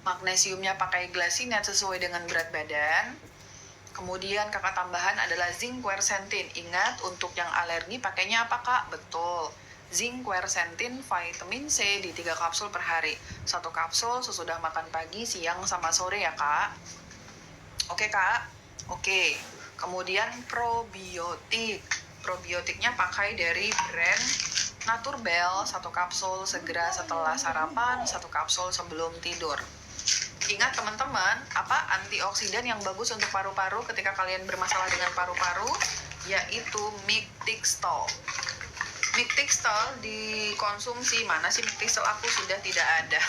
Magnesiumnya pakai glycinate sesuai dengan berat badan. Kemudian kakak tambahan adalah zinc quercetin. Ingat, untuk yang alergi pakainya apa kak? Betul, zinc quercetin vitamin C di 3 kapsul per hari. 1 kapsul sesudah makan pagi, siang, sama sore ya kak. Oke kak? Oke. Kemudian probiotik. Probiotiknya pakai dari brand Naturbell, 1 kapsul segera setelah sarapan, 1 kapsul sebelum tidur. Ingat teman-teman, apa antioksidan yang bagus untuk paru-paru ketika kalian bermasalah dengan paru-paru, yaitu Mictixtol. Mictixtol dikonsumsi, mana sih Mictixtol, aku sudah tidak ada.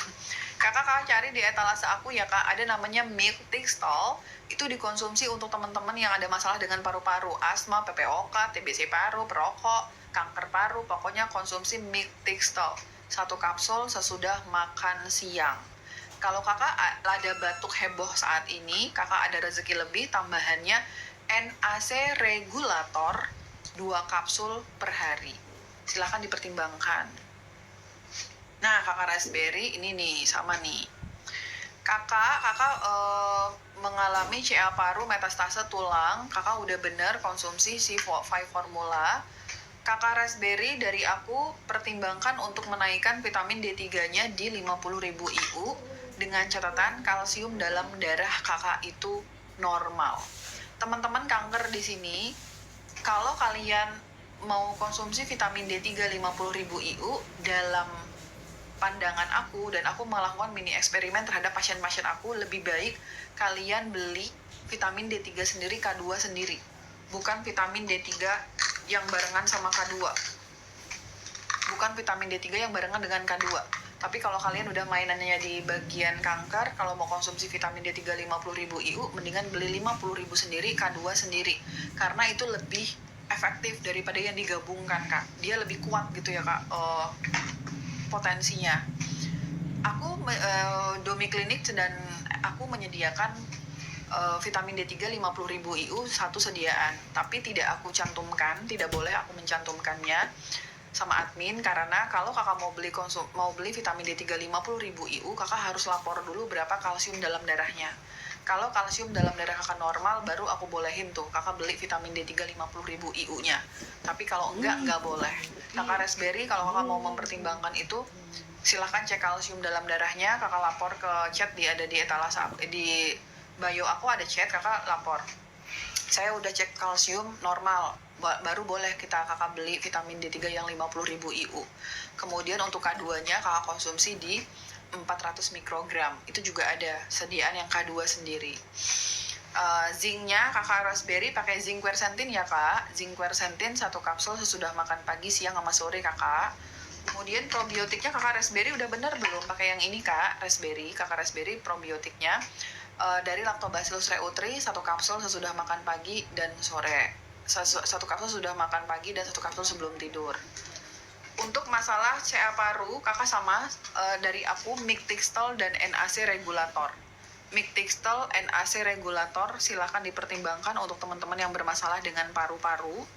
Kakak cari di etalase aku ya kak, ada namanya Mictixtol. Itu dikonsumsi untuk teman-teman yang ada masalah dengan paru-paru, asma, PPOK, TBC paru, perokok, kanker paru, pokoknya konsumsi Mictixtol. 1 kapsul sesudah makan siang. Kalau kakak ada batuk heboh saat ini, kakak ada rezeki lebih, tambahannya NAC regulator 2 kapsul per hari. Silahkan dipertimbangkan. Nah, kakak raspberry ini nih, sama nih. Kakak mengalami CA paru, metastase tulang, kakak udah bener konsumsi C5 formula. Kakak raspberry dari aku pertimbangkan untuk menaikkan vitamin D3-nya di 50.000 IU dengan catatan kalsium dalam darah kakak itu normal. Teman-teman kanker di sini, kalau kalian mau konsumsi vitamin D3 50.000 IU, dalam pandangan aku dan aku melakukan mini eksperimen terhadap pasien-pasien aku, lebih baik kalian beli vitamin D3 sendiri, K2 sendiri, bukan vitamin D3 yang barengan sama K2, bukan vitamin D3 yang barengan dengan K2. Tapi kalau kalian udah mainannya di bagian kanker, kalau mau konsumsi vitamin D3 50.000 IU, mendingan beli 50.000 sendiri, K2 sendiri, karena itu lebih efektif daripada yang digabungkan kak. Dia lebih kuat gitu ya kak, potensinya. Aku Domi Klinik dan aku menyediakan vitamin D3 50.000 IU satu sediaan, tapi tidak aku cantumkan, tidak boleh aku mencantumkannya sama admin, karena kalau kakak mau beli vitamin D3 50.000 IU, kakak harus lapor dulu berapa kalsium dalam darahnya. Kalau kalsium dalam darah kakak normal, baru aku bolehin tuh kakak beli vitamin D3 50.000 IU-nya. Tapi kalau enggak boleh. Kakak raspberry, kalau kakak mau mempertimbangkan itu, silahkan cek kalsium dalam darahnya, kakak lapor ke chat, ada di etalase, di bio aku ada chat, kakak lapor. Saya udah cek kalsium normal, baru boleh kakak beli vitamin D3 yang 50.000 IU. Kemudian untuk K2-nya kakak konsumsi di 400 mikrogram. Itu juga ada sediaan yang K2 sendiri. Zincnya kakak raspberry pakai zinc quercetin ya kak. Zinc quercetin 1 kapsul sesudah makan pagi, siang, sama sore kakak. Kemudian probiotiknya kakak raspberry udah bener belum pakai yang ini kak? Kakak raspberry probiotiknya dari Lactobacillus reuteri 1 kapsul sesudah makan pagi dan sore. 1 kapsul sudah makan pagi dan 1 kapsul sebelum tidur. Untuk masalah CA paru, kakak sama dari aku Mictixtol dan NAC regulator. Mictixtol, NAC regulator silahkan dipertimbangkan untuk teman-teman yang bermasalah dengan paru-paru.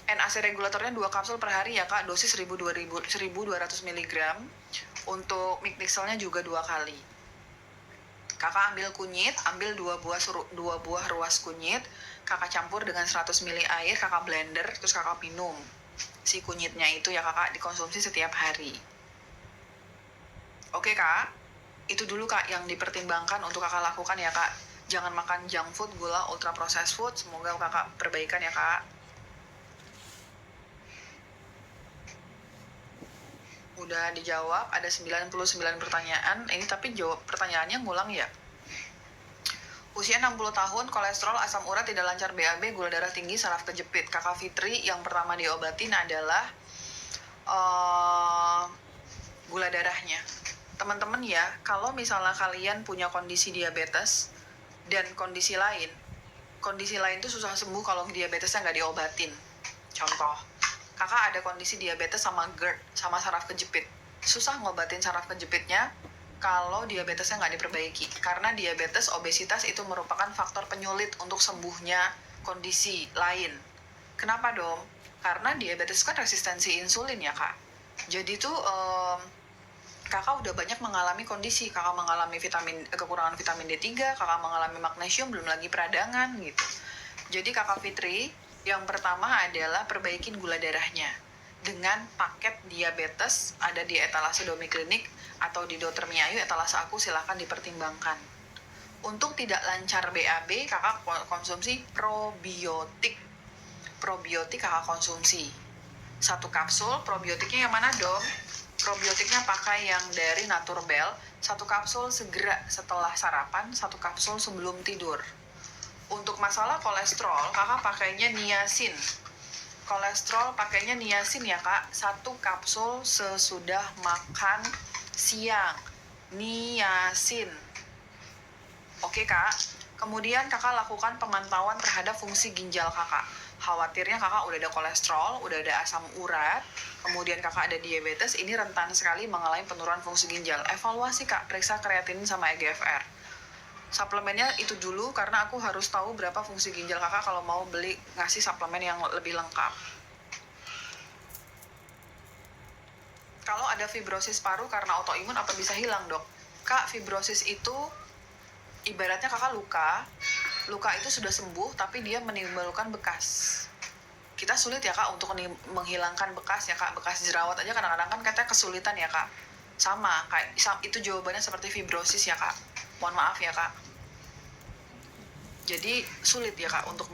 NAC regulatornya 2 kapsul per hari ya kak, dosis 1200 mg. Untuk Mictixtolnya juga 2 kali. Kakak ambil kunyit, ambil 2 buah ruas kunyit, kakak campur dengan 100 ml air, kakak blender, terus kakak minum. Si kunyitnya itu ya kakak dikonsumsi setiap hari. Oke kak, itu dulu kak yang dipertimbangkan untuk kakak lakukan ya kak. Jangan makan junk food, gula, ultra processed food. Semoga kakak perbaikan ya kak. Udah dijawab, ada 99 pertanyaan. Ini tapi jawab pertanyaannya ngulang ya. Usia 60 tahun, kolesterol, asam urat, tidak lancar BAB, gula darah tinggi, saraf kejepit. Kakak Fitri yang pertama diobatin adalah gula darahnya. Teman-teman ya, kalau misalnya kalian punya kondisi diabetes dan kondisi lain itu susah sembuh kalau diabetesnya nggak diobatin. Contoh, kakak ada kondisi diabetes sama GERD, sama saraf kejepit. Susah ngobatin saraf kejepitnya kalau diabetesnya nggak diperbaiki. Karena diabetes, obesitas itu merupakan faktor penyulit untuk sembuhnya kondisi lain. Kenapa dong? Karena diabetes kan resistensi insulin ya kak. Jadi tuh kakak udah banyak mengalami kondisi, kakak mengalami kekurangan vitamin D3, kakak mengalami magnesium, belum lagi peradangan gitu. Jadi kakak Fitri, yang pertama adalah perbaikin gula darahnya. Dengan paket diabetes, ada di etalase Domi Klinik atau di Dr. Miayu etalase aku, silahkan dipertimbangkan. Untuk tidak lancar BAB, kakak konsumsi probiotik. Probiotik kakak konsumsi. 1 kapsul, probiotiknya yang mana dong? Probiotiknya pakai yang dari Naturbel, 1 kapsul segera setelah sarapan, 1 kapsul sebelum tidur. Untuk masalah kolesterol, kakak pakainya niacin. Kolesterol pakainya niacin ya kak, 1 kapsul sesudah makan siang. Niacin. Oke kak, kemudian kakak lakukan pemantauan terhadap fungsi ginjal kakak. Khawatirnya kakak udah ada kolesterol, udah ada asam urat, kemudian kakak ada diabetes, ini rentan sekali mengalami penurunan fungsi ginjal. Evaluasi kak, periksa kreatinin sama EGFR. Suplemennya itu dulu karena aku harus tahu berapa fungsi ginjal kakak kalau mau beli ngasih suplemen yang lebih lengkap. Kalau ada fibrosis paru karena autoimun apa bisa hilang dok? Kak, fibrosis itu ibaratnya kakak luka itu sudah sembuh tapi dia menimbulkan bekas. Kita sulit ya kak untuk menghilangkan bekas ya kak, bekas jerawat aja kadang-kadang kan katanya kesulitan ya kak. Sama, kayak itu jawabannya seperti fibrosis ya kak. Mohon maaf ya kak. Jadi sulit ya kak untuk